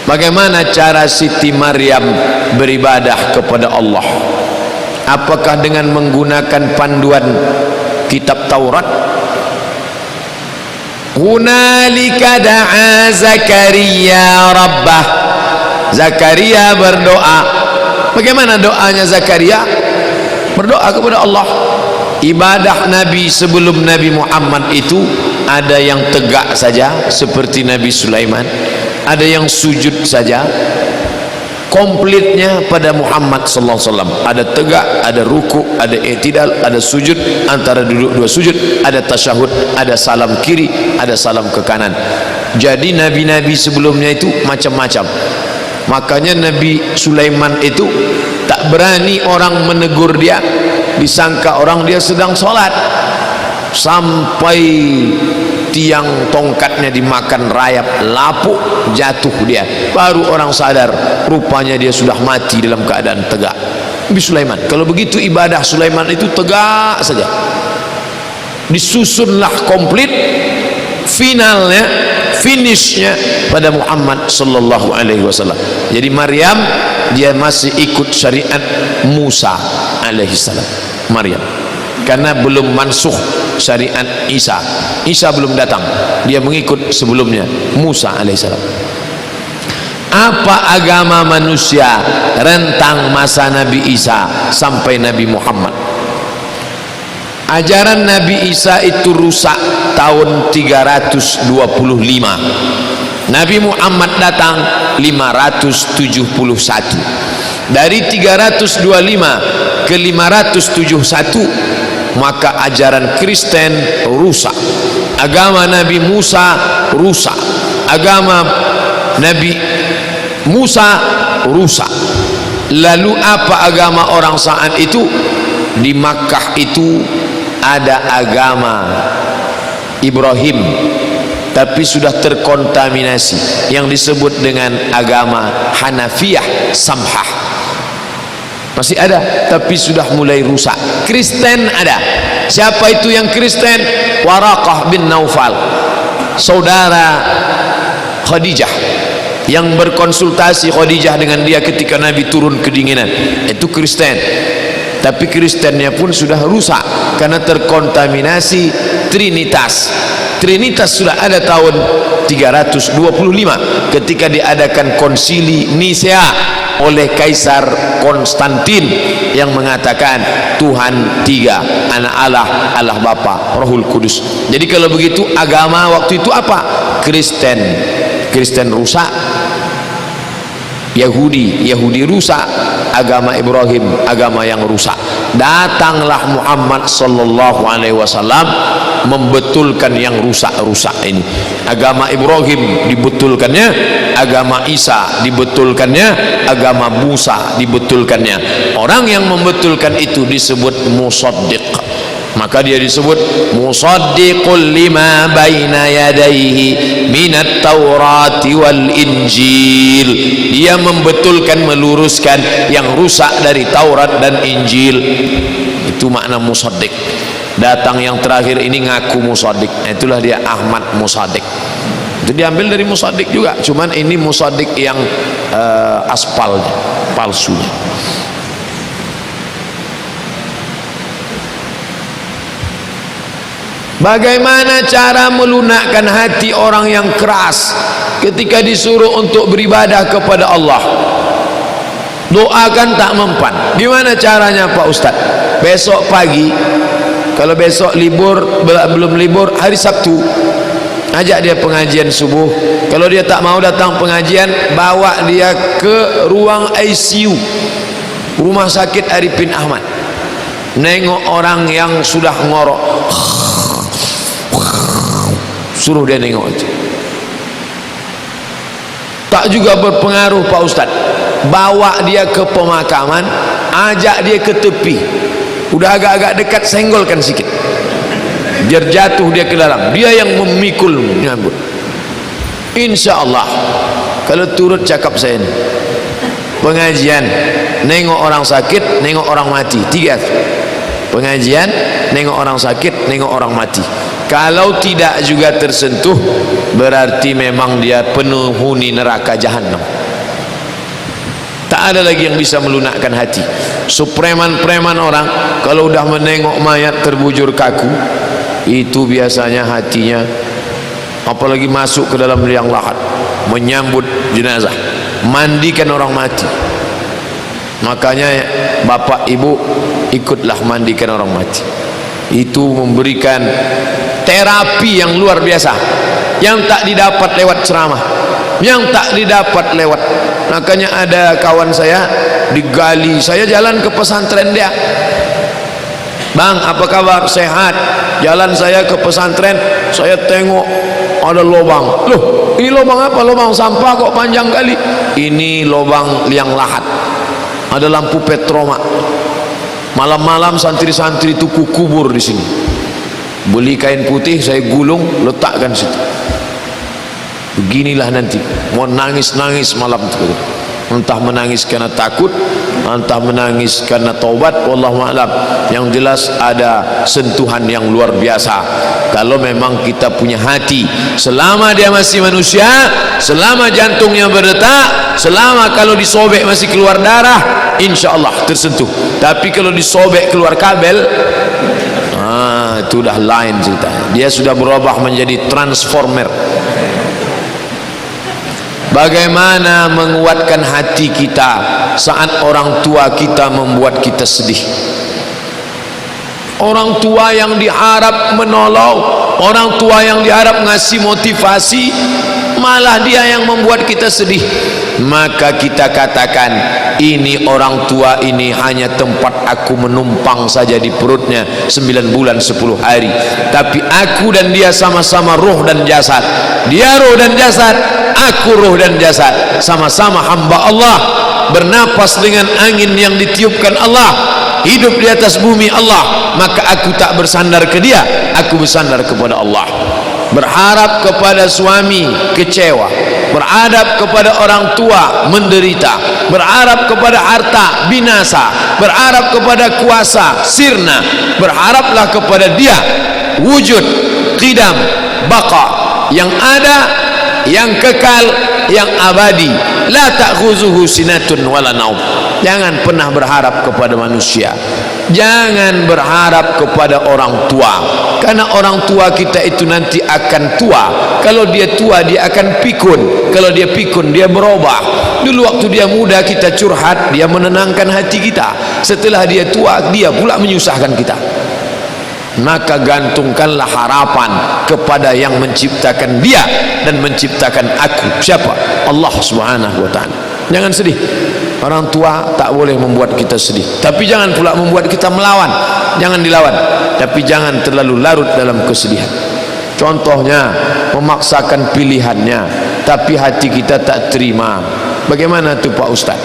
Bagaimana cara Siti Maryam beribadah kepada Allah? Apakah dengan menggunakan panduan kitab Taurat? Hunalika da'a Zakaria rabbah. Zakaria berdoa. Bagaimana doanya Zakaria? Berdoa kepada Allah. Ibadah Nabi sebelum Nabi Muhammad itu ada yang tegak saja seperti Nabi Sulaiman, ada yang sujud saja. Komplitnya pada Muhammad sallallahu alaihi wasallam, ada tegak, ada ruku, ada i'tidal, ada sujud, antara duduk dua sujud, ada tasyahud, ada salam kiri, ada salam ke kanan. Jadi nabi-nabi sebelumnya itu macam-macam. Makanya Nabi Sulaiman itu tak berani orang menegur dia, disangka orang dia sedang sholat, sampai tiang tongkatnya dimakan rayap, lapuk, jatuh dia, baru orang sadar rupanya dia sudah mati dalam keadaan tegak. Nabi Sulaiman, kalau begitu ibadah Sulaiman itu tegak saja, disusunlah komplit, finalnya, finishnya pada Muhammad sallallahu alaihi wasallam. Jadi Maryam dia masih ikut syariat Musa alaihi salam, Maryam, karena belum mansuh syariat Isa. Isa belum datang, dia mengikut sebelumnya Musa alaihissalam. Apa agama manusia rentang masa Nabi Isa sampai Nabi Muhammad? Ajaran Nabi Isa itu rusak tahun 325. Nabi Muhammad datang 571. Dari 325 ke 571 maka ajaran Kristen rusak, agama Nabi Musa rusak, agama Nabi Musa rusak. Lalu apa agama orang saat itu? Di Makkah itu ada agama Ibrahim, tapi sudah terkontaminasi yang disebut dengan agama Hanafiyah Samhah. Masih ada, tapi sudah mulai rusak. Kristen ada. Siapa itu yang Kristen? Waraqah bin Naufal, saudara Khadijah, yang berkonsultasi Khadijah dengan dia ketika Nabi turun kedinginan. Itu Kristen. Tapi Kristennya pun sudah rusak karena terkontaminasi Trinitas. Trinitas sudah ada tahun 325 ketika diadakan konsili Nisea oleh Kaisar Konstantin yang mengatakan Tuhan tiga, anak Allah, Allah Bapa, Rohul Kudus. Jadi kalau begitu agama waktu itu apa? Kristen. Kristen rusak, Yahudi rusak, agama Ibrahim agama yang rusak. Datanglah Muhammad sallallahu alaihi wasallam membetulkan yang rusak-rusak ini. Agama Ibrahim dibetulkannya, agama Isa dibetulkannya, agama Musa dibetulkannya. Orang yang membetulkan itu disebut musaddiq. Maka dia disebut musaddiqul lima baina yadayhi minat taurati wal injil. Dia membetulkan, meluruskan yang rusak dari Taurat dan Injil. Itu makna musaddiq. Datang yang terakhir ini ngaku musaddiq, itulah dia Ahmad Musaddiq. Itu diambil dari musaddiq juga, cuman ini musaddiq yang aspalnya, palsunya. Bagaimana cara melunakkan hati orang yang keras ketika disuruh untuk beribadah kepada Allah? Doakan tak mempan. Gimana caranya Pak Ustadz? Besok pagi, kalau besok libur, belum libur, hari Sabtu, ajak dia pengajian subuh. Kalau dia tak mau datang pengajian, bawa dia ke ruang ICU Rumah Sakit Arifin Ahmad. Nengok orang yang sudah ngorok, suruh dia nengok itu. Tak juga berpengaruh Pak Ustadz. Bawa dia ke pemakaman, ajak dia ke tepi, udah agak-agak dekat, senggolkan sikit biar jatuh dia ke dalam. Dia yang memikul nyambut. Insya Allah kalau turut cakap saya ini, pengajian nengok orang sakit, nengok orang mati, tiga. Pengajian nengok orang sakit, nengok orang mati. Kalau tidak juga tersentuh, berarti memang dia penghuni neraka jahanam. Tak ada lagi yang bisa melunakkan hati. So preman-preman orang kalau udah menengok mayat terbujur kaku, itu biasanya hatinya, apalagi masuk ke dalam liang lahat menyambut jenazah, mandikan orang mati. Makanya bapak ibu ikutlah mandikan orang mati. Itu memberikan terapi yang luar biasa, yang tak didapat lewat ceramah, yang tak didapat lewat. Makanya ada kawan saya digali, saya jalan ke pesantren dia, bang apa kabar, sehat? Jalan saya ke pesantren, saya tengok ada lubang. Loh, ini lubang apa? Lubang sampah kok panjang kali. Ini lubang liang lahat, ada lampu petroma. Malam-malam santri-santri itu kubur di sini. Beli kain putih, saya gulung, letakkan situ. Beginilah nanti mau nangis-nangis malam itu, entah menangis karena takut, entah menangis karena taubat, wallahu a'lam. Yang jelas ada sentuhan yang luar biasa kalau memang kita punya hati. Selama dia masih manusia, selama jantungnya berdetak, selama kalau disobek masih keluar darah, insya Allah tersentuh. Tapi kalau disobek keluar kabel, itu dah lain ceritanya. Dia sudah berubah menjadi transformer. Bagaimana menguatkan hati kita saat orang tua kita membuat kita sedih? Orang tua yang diharap menolong, orang tua yang diharap ngasih motivasi, malah dia yang membuat kita sedih. Maka kita katakan, ini orang tua ini hanya tempat aku menumpang saja di perutnya 9 bulan 10 hari. Tapi aku dan dia sama-sama roh dan jasad. Dia roh dan jasad, aku roh dan jasad, sama-sama hamba Allah, bernapas dengan angin yang ditiupkan Allah, hidup di atas bumi Allah. Maka aku tak bersandar ke dia, aku bersandar kepada Allah. Berharap kepada suami kecewa, berharap kepada orang tua menderita, berharap kepada harta binasa, berharap kepada kuasa sirna. Berharaplah kepada dia wujud, qidam, baqa, yang ada, yang kekal, yang abadi. La ta'khuzuhu sinatun wala naum. Jangan pernah berharap kepada manusia, jangan berharap kepada orang tua, karena orang tua kita itu nanti akan tua. Kalau dia tua, dia akan pikun. Kalau dia pikun, dia berubah. Dulu waktu dia muda kita curhat, dia menenangkan hati kita. Setelah dia tua, dia pula menyusahkan kita. Maka gantungkanlah harapan kepada yang menciptakan dia dan menciptakan aku. Siapa? Allah Subhanahu wa ta'ala. Jangan sedih. Orang tua tak boleh membuat kita sedih, tapi jangan pula membuat kita melawan. Jangan dilawan, tapi jangan terlalu larut dalam kesedihan. Contohnya memaksakan pilihannya, tapi hati kita tak terima. Bagaimana tu Pak Ustaz?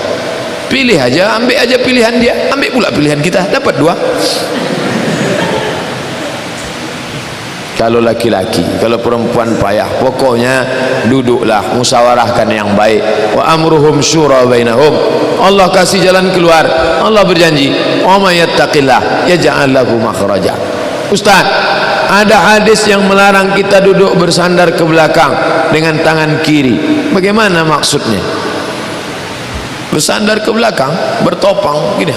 Pilih aja, ambil aja pilihan dia, ambil pula pilihan kita, dapat dua. Kalau laki-laki, kalau perempuan payah, pokoknya duduklah, musyawarahkan yang baik. Wa amruhum syura bainahum. Allah kasih jalan keluar. Allah berjanji, "Wa may yattaqillah yaj'al lahu makhraja." Ustaz, ada hadis yang melarang kita duduk bersandar ke belakang dengan tangan kiri. Bagaimana maksudnya? Bersandar ke belakang, bertopang gini.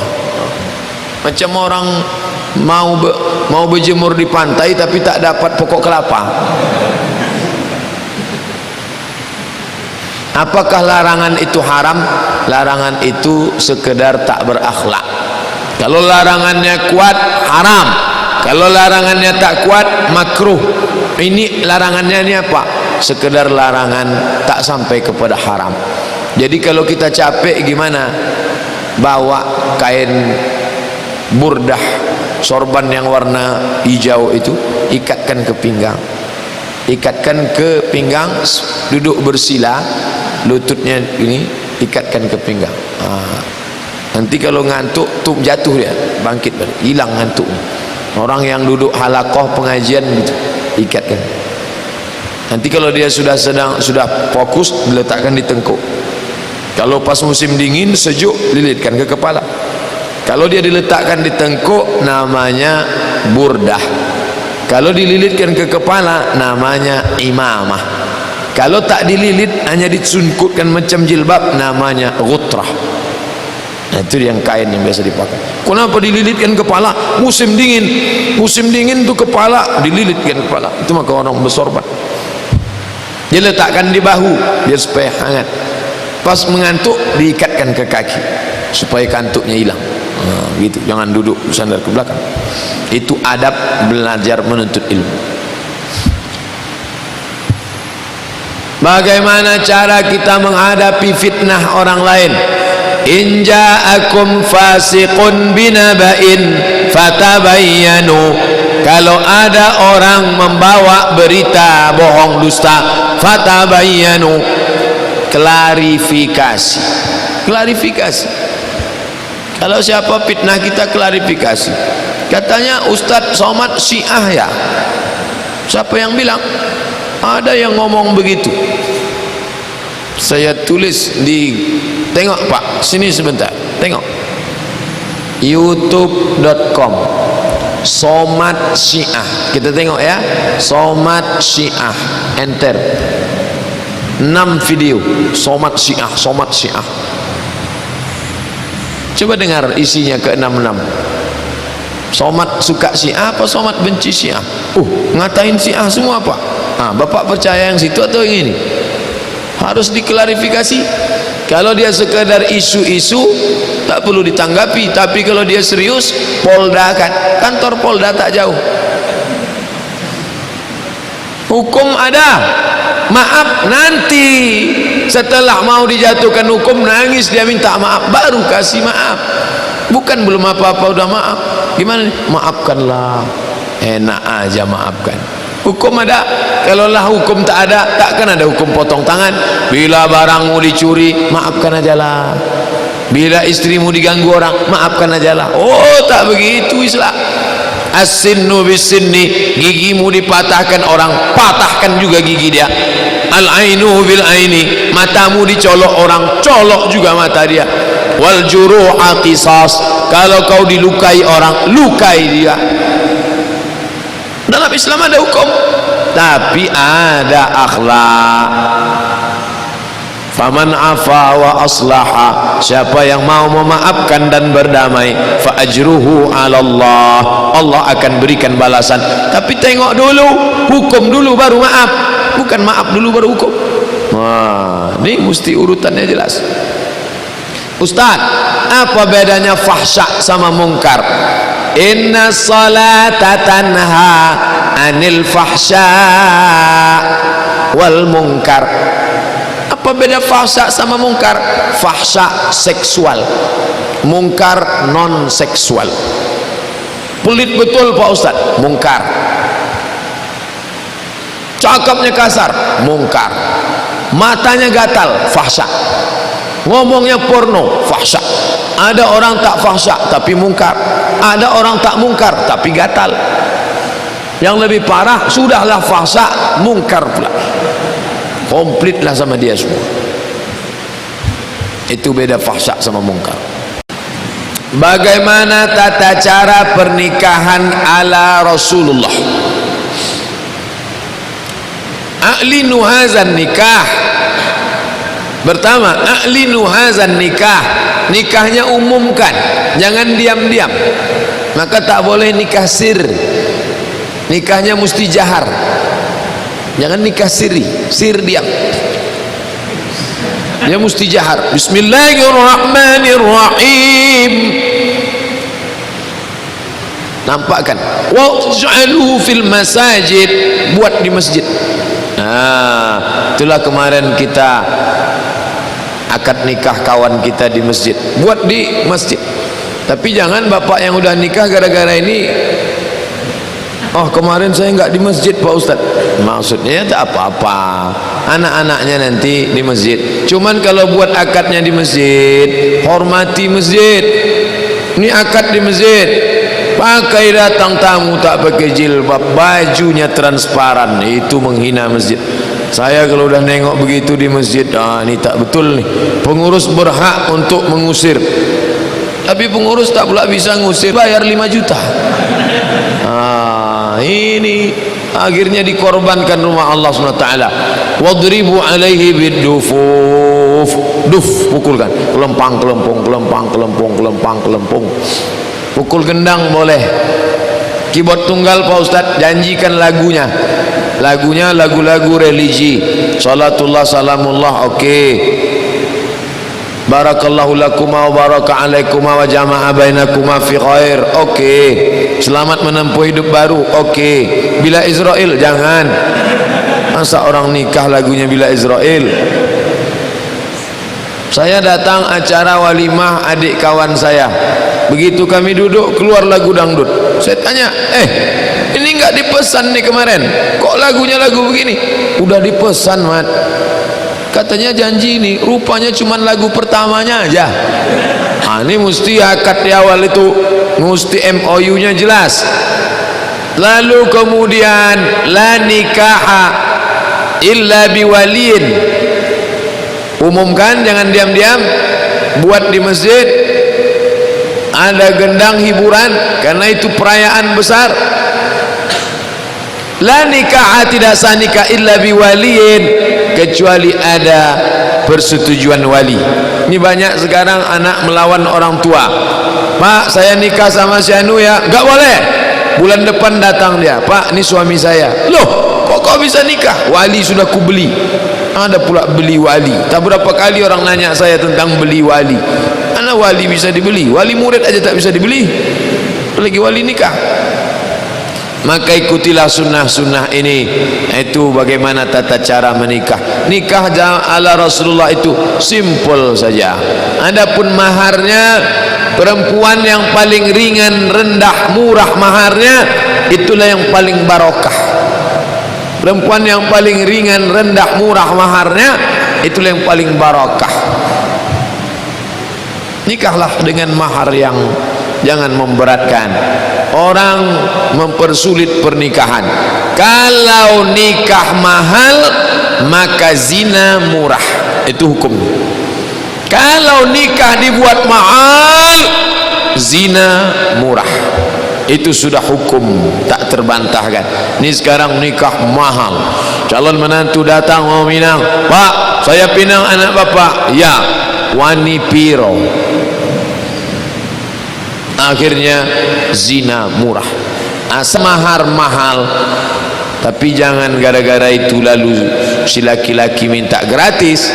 Macam orang mau berjemur di pantai tapi tak dapat pokok kelapa. Apakah larangan itu haram? Larangan itu sekedar tak berakhlak. Kalau larangannya kuat, haram. Kalau larangannya tak kuat, makruh. Ini larangannya ini apa? Sekedar larangan, tak sampai kepada haram. Jadi kalau kita capek gimana? Bawa kain burdah sorban yang warna hijau itu, ikatkan ke pinggang, ikatkan ke pinggang, duduk bersila, lututnya ini ikatkan ke pinggang. Nanti kalau ngantuk tuh jatuh dia, bangkit balik, hilang ngantuk. Orang yang duduk halakoh pengajian gitu, ikatkan. Nanti kalau dia sudah fokus, diletakkan di tengkuk. Kalau pas musim dingin sejuk, lilitkan ke kepala. Kalau dia diletakkan di tengkuk, namanya burdah. Kalau dililitkan ke kepala, namanya imamah. Kalau tak dililit, hanya disungkutkan macam jilbab, namanya ghutrah. Nah, itu yang kain yang biasa dipakai. Kenapa dililitkan kepala? Musim dingin tuh kepala dililitkan kepala. Itu maka orang bersorban. Dia letakkan di bahu biar supaya hangat. Pas mengantuk diikatkan ke kaki supaya kantuknya hilang. Nah, gitu. Jangan duduk bersandar ke belakang. Itu adab belajar menuntut ilmu. Bagaimana cara kita menghadapi fitnah orang lain? In ja'akum fasiqun binaba'in fatabayyanu. Kalau ada orang membawa berita bohong dusta, fatabayyanu, klarifikasi. Kalau siapa fitnah kita klarifikasi. Katanya Ustadz Somad Syiah ya. Siapa yang bilang? Ada yang ngomong begitu. Saya tulis di, tengok Pak, sini sebentar, tengok youtube.com Somad Syiah. Kita tengok ya, Somad Syiah, enter 6 video Somad Syiah. Coba dengar isinya ke 66. Somad suka Syiah apa Somad benci Syiah? Ngatain Syiah semua Pak. Bapak percaya yang situ atau yang ini? Harus diklarifikasi. Kalau dia sekadar isu-isu tak perlu ditanggapi, tapi kalau dia serius, Polda kantor Polda tak jauh. Hukum ada, maaf nanti setelah mau dijatuhkan hukum nangis dia minta maaf baru kasih maaf. Bukan belum apa-apa udah maaf. Gimana nih? Maafkanlah. Enak aja maafkan. Hukum ada. Kalau lah hukum tak ada, takkan ada hukum potong tangan. Bila barangmu dicuri, maafkan aja lah. Bila istrimu diganggu orang, maafkan aja lah. Oh, tak begitu Islam. As-sinnu bis-sinni, gigimu dipatahkan orang, patahkan juga gigi dia. Al-ainu bil-aini, matamu dicolok orang, colok juga mata dia. Wal juruha qisas, kalau kau dilukai orang, lukai dia. Dalam Islam ada hukum, tapi ada akhlak. Faman afa wa aslaha, siapa yang mau memaafkan dan berdamai, fa ajruhu 'ala Allah, Allah akan berikan balasan. Tapi tengok dulu, hukum dulu baru maaf, bukan maaf dulu baru hukum. Wah, ini mesti urutannya jelas. Ustaz, apa bedanya fahsya sama mungkar? Inna salata tanha anil fahsya wal munkar. Apa beda fahsya sama mungkar? Fahsya seksual, mungkar non seksual. Pelit betul Pak Ustaz, mungkar. Cakapnya kasar, mungkar. Matanya gatal, fahsya. Ngomongnya porno, fahsya. Ada orang tak fahsya tapi mungkar, ada orang tak mungkar tapi gatal. Yang lebih parah, sudahlah fahsya, mungkar pula, komplitlah sama dia semua. Itu beda fahsya sama mungkar. Bagaimana tata cara pernikahan ala Rasulullah? A'linu hazan nikah. Pertama, a'linu hazan nikah, nikahnya umumkan, jangan diam-diam. Maka tak boleh nikah sir, nikahnya mesti jahar. Jangan nikah siri, sir diam, dia mesti jahar. Bismillahirrahmanirrahim. Nampakkan. Waj'aluhu fil masajid, buat di masjid. Itulah kemarin kita akad nikah kawan kita di masjid, buat di masjid. Tapi jangan bapak yang udah nikah gara-gara ini, oh kemarin saya nggak di masjid Pak Ustadz, maksudnya tak apa-apa, anak-anaknya nanti di masjid. Cuman kalau buat akadnya di masjid, hormati masjid. Ini akad di masjid, pakai datang tamu tak pakai jilbab, bajunya transparan, itu menghina masjid. Saya kalau udah nengok begitu di masjid, ini tak betul nih. Pengurus berhak untuk mengusir, tapi pengurus tak pula bisa ngusir, bayar 5 juta. Ini akhirnya dikorbankan rumah Allah SWT. Wadribu alaihi biddufur, duf, pukulkan, kelempang, kelempung, kelempang, kelempung, kelempang, kelempung. Pukul gendang boleh. Keyboard tunggal Pak Ustadz, janjikan lagunya. Lagunya lagu-lagu religi. Salatullah salamullah, oke. Barakallahu lakuma wa baraka alaikuma wa jama'a bainakuma fi khair, oke. Selamat menempuh hidup baru, oke. Bila Israel, jangan. Masa orang nikah lagunya Bila Israel? Saya datang acara walimah adik kawan saya. Begitu kami duduk, keluar lagu dangdut. Saya tanya, ini enggak dipesan nih kemarin, kok lagunya lagu begini? Udah dipesan, Mat. Katanya janji ini, rupanya cuma lagu pertamanya aja. Ini mesti akad di awal itu, mesti MOU-nya jelas. Lalu kemudian la nikaha illa biwaliin, umumkan, jangan diam-diam. Buat di masjid ada gendang hiburan, karena itu perayaan besar. La nikaha, tidak sah nikah illa biwaliin, kecuali ada persetujuan wali. Ini banyak sekarang anak melawan orang tua. Pak, saya nikah sama si Anu ya. Enggak boleh. Bulan depan datang dia, Pak, ini suami saya. Loh, kok bisa nikah? Wali sudah kubeli. Ada pula beli wali. Tak berapa kali orang nanya saya tentang beli wali. Mana wali bisa dibeli? Wali murid aja tak bisa dibeli, apalagi wali nikah. Maka ikutilah sunnah-sunnah ini. Itu bagaimana tata cara menikah. Nikah ala Rasulullah itu simple saja. Adapun maharnya, perempuan yang paling ringan, rendah, murah maharnya, itulah yang paling barokah. Perempuan yang paling ringan, rendah, murah maharnya, itulah yang paling barokah. Nikahlah dengan mahar yang jangan memberatkan. Orang mempersulit pernikahan. Kalau nikah mahal, maka zina murah. Itu hukum. Kalau nikah dibuat mahal, zina murah. Itu sudah hukum, tak terbantahkan. Ini sekarang nikah mahal. Calon menantu datang mau minang, Pak, saya pinang anak bapak. Ya, wani piro. Akhirnya zina murah. Mahar mahal, tapi jangan gara-gara itu lalu si laki-laki minta gratis.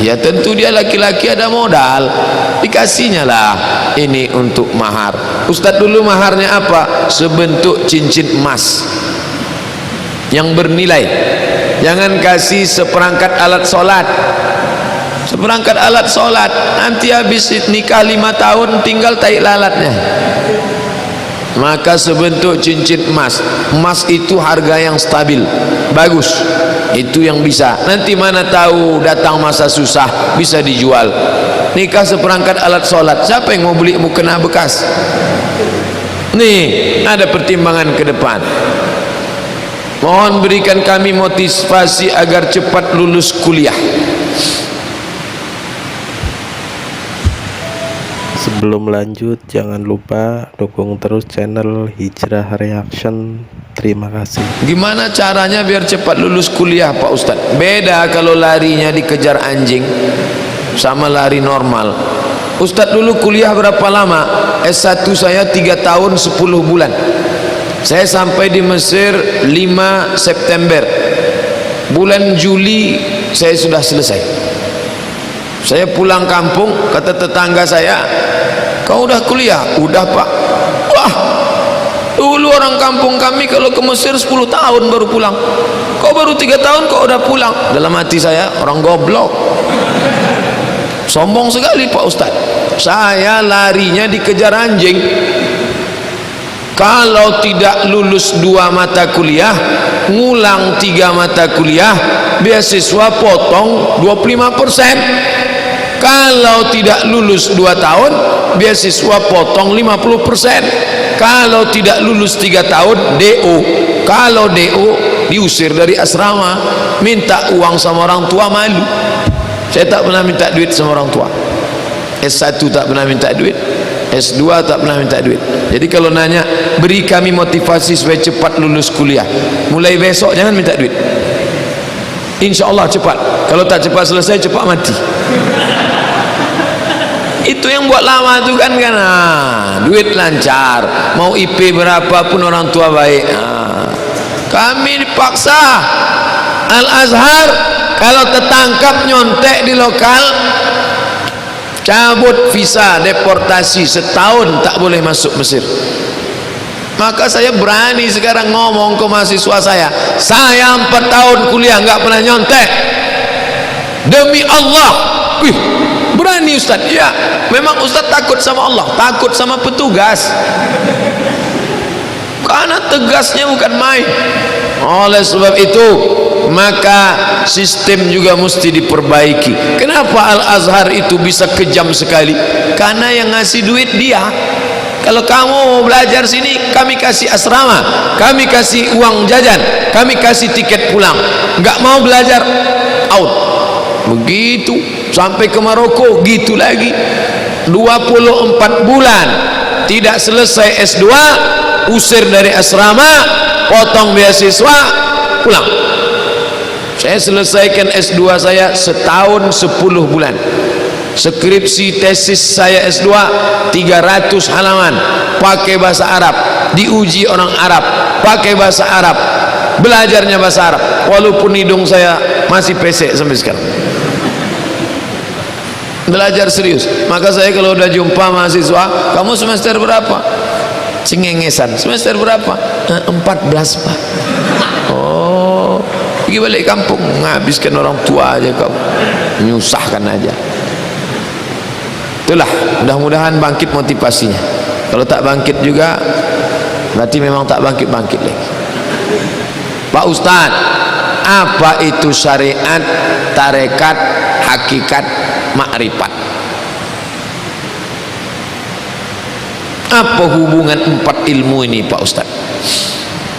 Ya tentu dia laki-laki ada modal, dikasihnya lah ini untuk mahar. Ustadz dulu maharnya apa? Sebentuk cincin emas yang bernilai. Jangan kasih seperangkat alat sholat. Seperangkat alat sholat, nanti habis nikah 5 tahun tinggal tai lalatnya. Maka sebentuk cincin emas. Emas itu harga yang stabil, bagus. Itu yang bisa. Nanti mana tahu datang masa susah, bisa dijual. Nikah seperangkat alat sholat, siapa yang mau beli mukena bekas? Nih, ada pertimbangan ke depan. Mohon berikan kami motivasi agar cepat lulus kuliah. Sebelum lanjut, jangan lupa dukung terus channel Hijrah Reaction. Terima kasih. Gimana caranya biar cepat lulus kuliah Pak Ustadz? Beda kalau larinya dikejar anjing sama lari normal. Ustadz dulu kuliah berapa lama? S1 saya 3 tahun 10 bulan. Saya sampai di Mesir 5 September. Bulan Juli saya sudah selesai. Saya pulang kampung, kata tetangga saya, kau udah kuliah? Udah Pak. Wah, dulu orang kampung kami kalau ke Mesir 10 tahun baru pulang. Kau baru 3 tahun kok udah pulang? Dalam hati saya, orang goblok. Sombong sekali Pak Ustadz. Saya larinya dikejar anjing. Kalau tidak lulus 2 mata kuliah, ngulang 3 mata kuliah, beasiswa potong 25%. Kalau tidak lulus 2 tahun, beasiswa potong 50%. Kalau tidak lulus 3 tahun, DO. Kalau DO, diusir dari asrama. Minta uang sama orang tua, malu. Saya tak pernah minta duit sama orang tua. S1 tak pernah minta duit, S2 tak pernah minta duit. Jadi kalau nanya, beri kami motivasi supaya cepat lulus kuliah, mulai besok jangan minta duit. insya Allah cepat. Kalau tak cepat selesai, cepat mati. Itu yang buat lama itu kan, duit lancar, mau IP berapa pun orang tua baik. Kami dipaksa. Al-Azhar kalau tertangkap nyontek di lokal, cabut visa, deportasi setahun, tak boleh masuk Mesir. Maka saya berani sekarang ngomong ke mahasiswa saya 4 tahun kuliah nggak pernah nyontek, demi Allah. Wih, berani Ustaz. Ya, memang Ustaz takut sama Allah, takut sama petugas, karena tegasnya bukan main. Oleh sebab itu, maka sistem juga mesti diperbaiki. Kenapa Al-Azhar itu bisa kejam sekali? Karena yang ngasih duit dia. Kalau kamu mau belajar sini, kami kasih asrama, kami kasih uang jajan, kami kasih tiket pulang. Enggak mau belajar, out. Begitu sampai ke Maroko, gitu lagi. 24 bulan tidak selesai S2, usir dari asrama, potong beasiswa, pulang. Saya selesaikan S2 saya setahun 10 bulan. Skripsi tesis saya S2 300 halaman, pakai bahasa Arab, diuji orang Arab, pakai bahasa Arab, belajarnya bahasa Arab, walaupun hidung saya masih pesek sampai sekarang. Belajar serius. Maka saya kalau udah jumpa mahasiswa, kamu semester berapa? Cengengesan. Semester berapa? 14 Pak. Oh, pergi balik kampung, menghabiskan orang tua aja kau, menyusahkan aja. Itulah, mudah-mudahan bangkit motivasinya. Kalau tak bangkit juga, berarti memang tak bangkit-bangkit lagi. Pak Ustaz, apa itu syariat, tarekat, hakikat, makrifat? Apa hubungan 4 ilmu ini Pak Ustaz?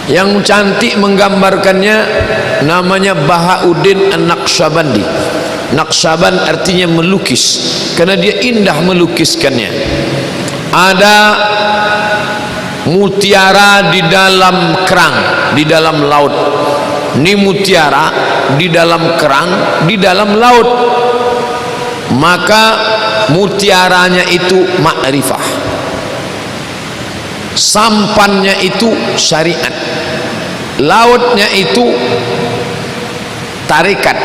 Yang cantik menggambarkannya namanya Bahauddin An-Naqsyabandi. Naqsyaban artinya melukis, karena dia indah melukiskannya. Ada mutiara di dalam kerang, di dalam laut. Ini mutiara di dalam kerang, di dalam laut. Maka mutiaranya itu makrifah, sampannya itu syariat, lautnya itu tarekat,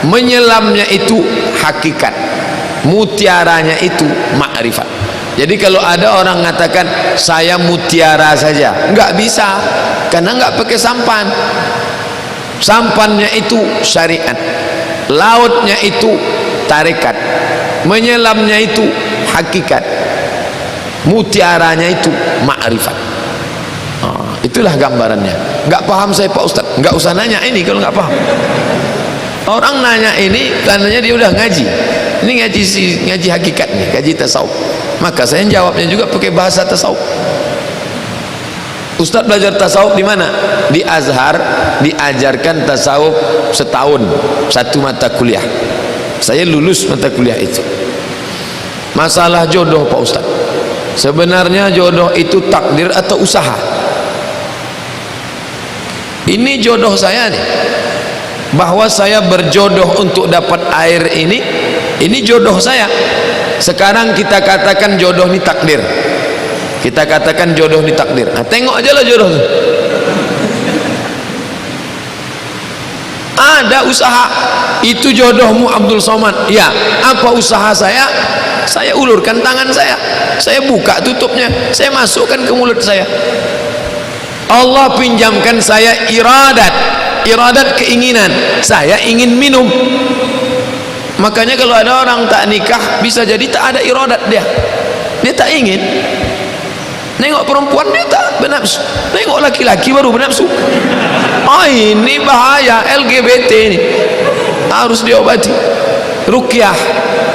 menyelamnya itu hakikat, mutiaranya itu makrifat. Jadi kalau ada orang mengatakan saya mutiara saja, enggak bisa, karena enggak pakai sampan. Sampannya itu syariat, lautnya itu tarekat, menyelamnya itu hakikat, mutiaranya itu makrifat. Itulah gambarannya. Enggak paham saya Pak Ustaz, enggak usah nanya ini kalau enggak paham. Orang nanya ini tandanya dia udah ngaji. Ini ngaji hakikat nih, ngaji tasawuf. Maka saya jawabnya juga pakai bahasa tasawuf. Ustaz belajar tasawuf di mana? Di Azhar, diajarkan tasawuf setahun, 1 mata kuliah. Saya lulus mata kuliah itu. Masalah jodoh Pak Ustaz, sebenarnya jodoh itu takdir atau usaha? Ini jodoh saya nih, bahwa saya berjodoh untuk dapat air ini jodoh saya. Sekarang kita katakan jodoh ini takdir, kita katakan jodoh ini takdir. Nah, tengok aja lah jodoh itu. Ada usaha, itu jodohmu Abdul Somad. Ya, apa usaha saya? Saya ulurkan tangan saya buka tutupnya, saya masukkan ke mulut saya. Allah pinjamkan saya iradat keinginan, saya ingin minum. Makanya kalau ada orang tak nikah, bisa jadi tak ada iradat dia tak ingin. Nengok perempuan dia tak bernafsu, nengok laki-laki baru bernafsu. Ini bahaya, LGBT ini harus diobati. Ruqyah,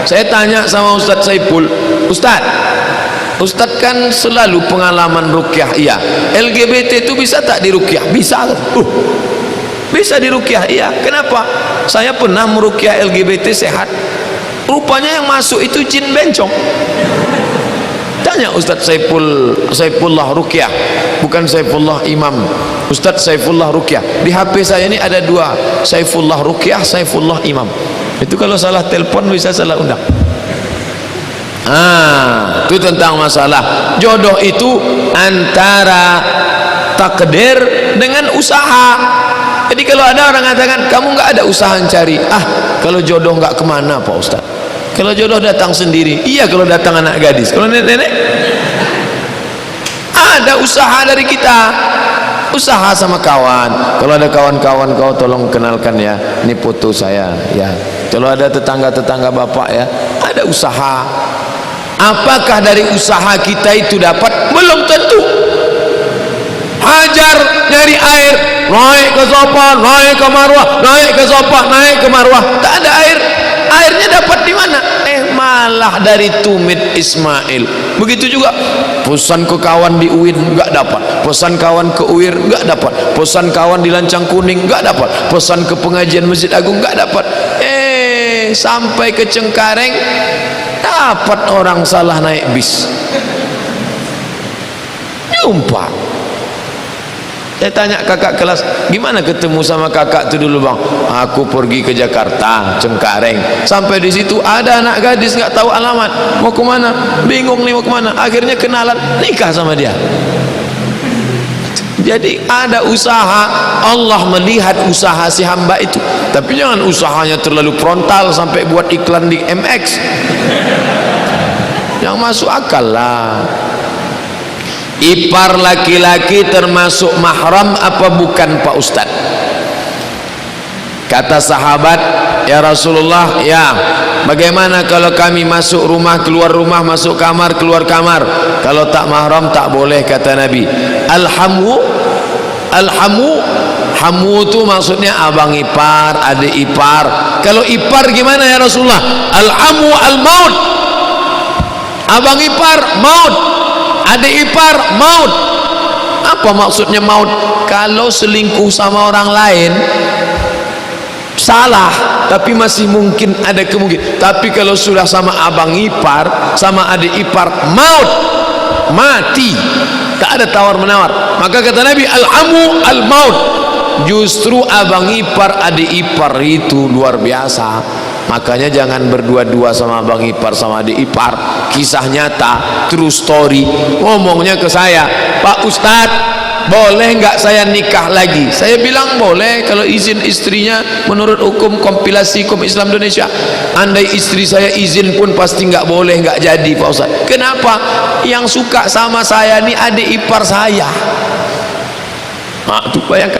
saya tanya sama Ustaz Saiful, Ustaz kan selalu pengalaman ruqyah. Iya, LGBT itu bisa tak diruqyah? Bisa. Bisa diruqyah. Iya. Kenapa? Saya pernah meruqyah LGBT sehat. Rupanya yang masuk itu jin bencong. Tanya Ustaz Saifullah Ruqyah, bukan Saifullah Imam Ustadz Saifullah Ruqyah. Di HP saya ini ada dua, Saifullah Ruqyah, Saifullah Imam. Itu kalau salah telepon bisa salah undang. Itu tentang masalah jodoh itu antara takdir dengan usaha. Jadi kalau ada orang mengatakan kamu nggak ada usaha cari, kalau jodoh nggak kemana Pak Ustadz, kalau jodoh datang sendiri. Iya kalau datang anak gadis, kalau nenek-nenek ada usaha dari kita, usaha sama kawan. Kalau ada kawan-kawan kau tolong kenalkan ya, ini foto saya ya. Kalau ada tetangga-tetangga bapak ya, ada usaha. Apakah dari usaha kita itu dapat? Belum tentu. Hajar nyari air, naik ke sofa, naik ke marwah, naik ke sofa, naik ke marwah, tak ada air. Airnya dapat di mana? Malah dari tumit Ismail. Begitu juga pesan ke kawan di UIN enggak dapat, pesan kawan ke UIR enggak dapat, pesan kawan di Lancang Kuning enggak dapat, pesan ke pengajian Masjid Agung enggak dapat. Sampai ke Cengkareng dapat orang salah naik bis. Jumpa. Saya tanya kakak kelas, gimana ketemu sama kakak itu dulu bang? Aku pergi ke Jakarta, Cengkareng. Sampai di situ ada anak gadis nggak tahu alamat, mau kemana? Bingung nih mau kemana? Akhirnya kenalan, nikah sama dia. Jadi ada usaha, Allah melihat usaha si hamba itu. Tapi jangan usahanya terlalu frontal sampai buat iklan di MX. Yang masuk akal lah. Ipar laki-laki termasuk mahram apa bukan Pak Ustad? Kata sahabat, ya Rasulullah, ya bagaimana kalau kami masuk rumah, keluar rumah, masuk kamar, keluar kamar? Kalau tak mahram tak boleh, kata Nabi. Hamu itu maksudnya abang ipar, adik ipar. Kalau ipar gimana ya Rasulullah? Al-hamu al-maut. Abang ipar maut, adik ipar maut. Apa maksudnya maut? Kalau selingkuh sama orang lain salah, tapi masih mungkin ada kemungkinan. Tapi kalau sudah sama abang ipar, sama adik ipar, maut, mati, tak ada tawar menawar. Maka kata Nabi, al-hamu al-maut. Justru abang ipar, adik ipar itu luar biasa. Makanya jangan berdua-dua sama abang ipar sama adik ipar. Kisah nyata, true story. Ngomongnya ke saya, Pak Ustadz, boleh nggak saya nikah lagi? Saya bilang boleh kalau izin istrinya menurut hukum kompilasi hukum Islam Indonesia. Andai istri saya izin pun pasti nggak boleh, nggak jadi Pak Ustadz. Kenapa? Yang suka sama saya ini adik ipar saya. Tuh bayangkan.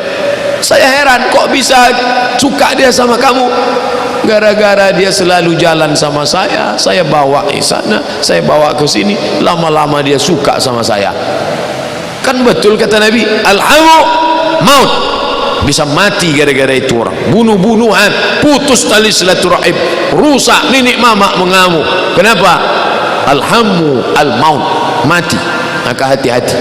Saya heran kok bisa suka dia sama kamu. Gara-gara dia selalu jalan sama saya bawa ke sana, saya bawa ke sini, lama-lama dia suka sama saya. Kan betul kata Nabi, al-hamu maut. Bisa mati gara-gara itu orang. Bunuh-bunuhan, putus tali silaturahim, rusak nenek mama mengamuk. Kenapa? Al-hamu al-maut, mati. Maka hati-hati.